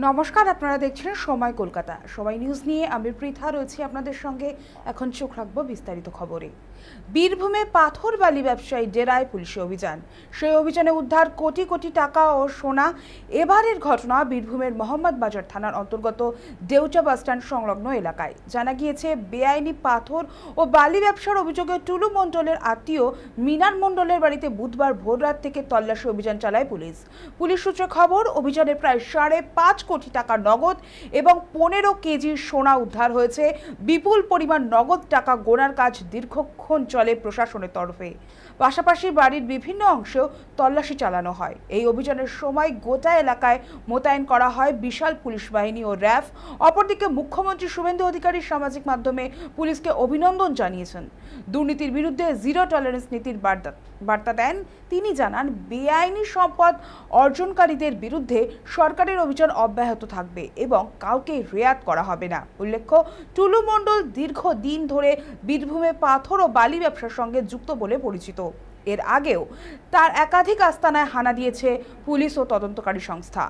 নমস্কার, আপনারা দেখছেন সময় কলকাতা। সময় নিউজ নিয়ে আমি পৃথা রয়েছি আপনাদের সঙ্গে। এখন চোখ রাখবো বিস্তারিত খবরে। বীরভূমে পাথর বালি ব্যবসায়ী ডেরায় পুলিশি অভিযান। সেই অভিযানে উদ্ধার কোটি কোটি টাকা ও সোনা। এবারের ঘটনা বীরভূমের মোহাম্মদ বাজার থানার অন্তর্গত দেউচা বাসস্ট্যান্ড সংলগ্ন এলাকায়। জানা গিয়েছে, বেআইনি পাথর ও বালি ব্যবসার অভিযোগে টুলু মণ্ডলের আত্মীয় মিনার মণ্ডলের বাড়িতে বুধবার ভোররাত থেকে তল্লাশি অভিযান চালায় পুলিশ। পুলিশ সূত্রে খবর, অভিযানে প্রায় 5.5 কোটি টাকা নগদ এবং 15 কেজি সোনা উদ্ধার হয়েছে। বিপুল পরিমাণ নগদ টাকা গোনার কাজ দীর্ঘক্ষণ চলে প্রশাসনের তরফে। পাশাপাশি বাড়ির বিভিন্ন অংশেও তল্লাশি চালানো হয়। এই অভিযানের সময় গোটা এলাকায় মোতায়েন করা হয় বিশাল পুলিশ বাহিনী ও র্যাব। অপরদিকে মুখ্যমন্ত্রী শুভেন্দু অধিকারী সামাজিক মাধ্যমে পুলিশকে অভিনন্দন জানিয়েছেন। দুর্নীতির বিরুদ্ধে জিরো টলারেন্স নীতির বার্তা দেন তিনি। জানান, বেআইনি সম্পদ অর্জনকারীদের বিরুদ্ধে সরকারের অভিযান অব্যাহত থাকবে এবং কাউকে রেয়াত করা হবে না। উল্লেখ্য, টুলু মণ্ডল দীর্ঘদিন ধরে বীরভূমে পাথর ও বালি ব্যবসার সঙ্গে যুক্ত বলে পরিচিত। এর আগেও তার একাধিক আস্তানায় হানা দিয়েছে পুলিশ ও তদন্তকারী সংস্থা।